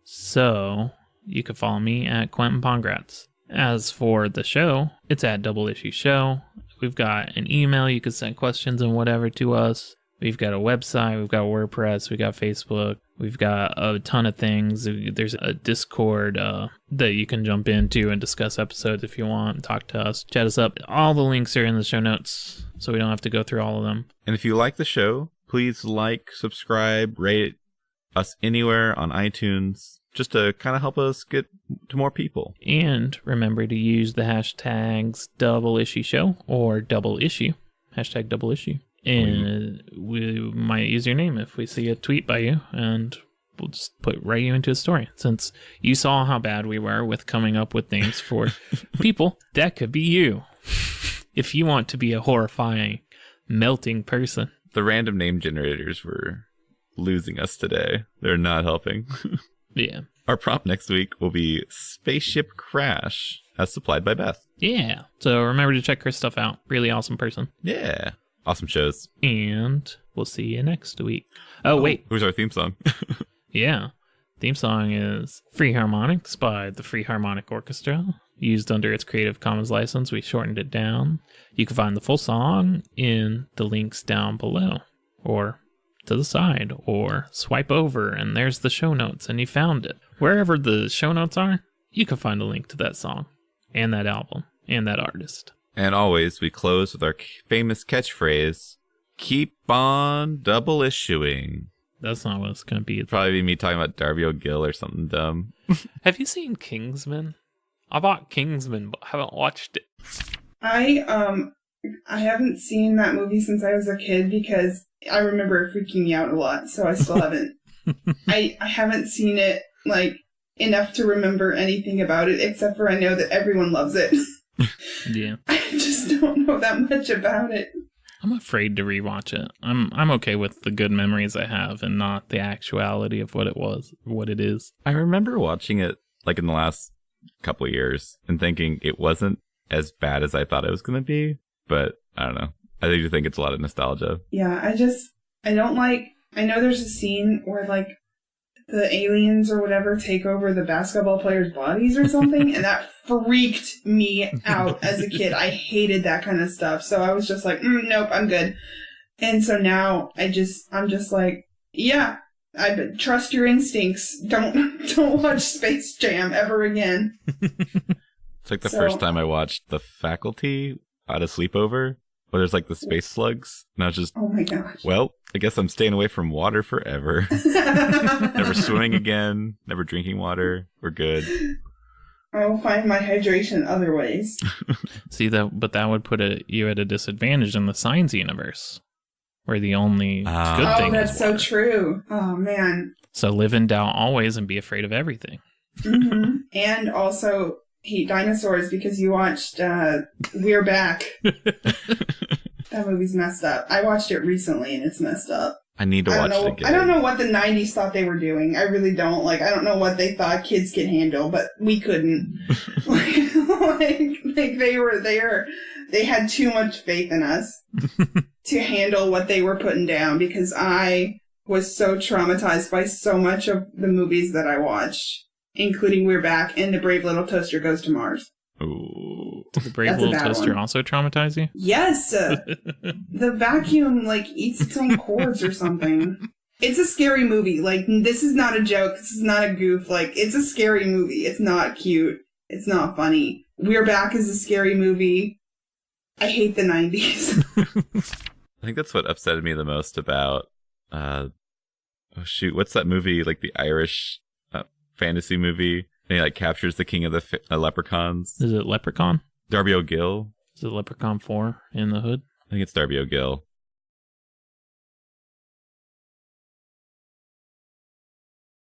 So you can follow me at Quentin Pongratz. As for the show, it's at Double Issue Show. We've got an email. You can send questions and whatever to us. We've got a website. We've got WordPress. We've got Facebook. We've got a ton of things. There's a Discord that you can jump into and discuss episodes if you want. Talk to us. Chat us up. All the links are in the show notes, so we don't have to go through all of them. And if you like the show, please like, subscribe, rate us anywhere on iTunes, just to kind of help us get to more people. And remember to use the hashtags Double Issue Show or Double Issue. Hashtag Double Issue. And we might use your name if we see a tweet by you, and we'll just write you into a story. Since you saw how bad we were with coming up with names for people, that could be you. If you want to be a horrifying, melting person. The random name generators were losing us today. They're not helping. Yeah. Our prompt next week will be Spaceship Crash, as supplied by Beth. Yeah. So remember to check her stuff out. Really awesome person. Yeah. Awesome shows. And we'll see you next week. Oh, wait. Who's our theme song? Yeah. Theme song is Freeharmonics by the Freeharmonic Orchestra. Used under its Creative Commons license. We shortened it down. You can find the full song in the links down below. Or to the side. Or swipe over and there's the show notes and you found it. Wherever the show notes are, you can find a link to that song. And that album. And that artist. And always, we close with our famous catchphrase, keep on double issuing. That's not what it's going to be. It'd probably be me talking about Darby O'Gill or something dumb. Have you seen Kingsman? I bought Kingsman, but haven't watched it. I haven't seen that movie since I was a kid because I remember it freaking me out a lot, so I still haven't. I haven't seen it, like, enough to remember anything about it, except for I know that everyone loves it. Yeah. I just don't know that much about it. I'm afraid to rewatch it. I'm okay with the good memories I have and not the actuality of what it is. I remember watching it like in the last couple of years and thinking it wasn't as bad as I thought it was going to be, but I don't know. I do think it's a lot of nostalgia. Yeah, I don't like, I know there's a scene where like the aliens or whatever take over the basketball players' bodies or something, and that freaked me out as a kid. I hated that kind of stuff, so I was just like, nope, I'm good. And so now I'm just like, yeah, I trust your instincts. Don't watch Space Jam ever again. It's like the first time I watched The Faculty at a sleepover, where there's like the space slugs, and I was just, oh my gosh. Well, I guess I'm staying away from water forever. Never swimming again, never drinking water. We're good. I'll find my hydration other ways. See, but that would put you at a disadvantage in the science universe, where the only good thing is water. So true. Oh, man. So live in doubt always and be afraid of everything. Mm-hmm. And also hate dinosaurs because you watched We're Back. That movie's messed up. I watched it recently and it's messed up. I need to watch it again. I don't know what the 90s thought they were doing. I really don't. Like, I don't know what they thought kids could handle, but we couldn't. They had too much faith in us to handle what they were putting down, because I was so traumatized by so much of the movies that I watched, including We're Back and The Brave Little Toaster Goes to Mars. Ooh. Did the Brave Little Toaster also traumatize you? Yes. The vacuum, like, eats its own cords or something. It's a scary movie. Like, this is not a joke. This is not a goof. Like, it's a scary movie. It's not cute. It's not funny. We're Back is a scary movie. I hate the 90s. I think that's what upsetted me the most about, oh shoot, what's that movie, like the Irish fantasy movie? And he like captures the king of the leprechauns. Is it Leprechaun? Darby O'Gill. Is it Leprechaun 4 in the Hood? I think it's Darby O'Gill.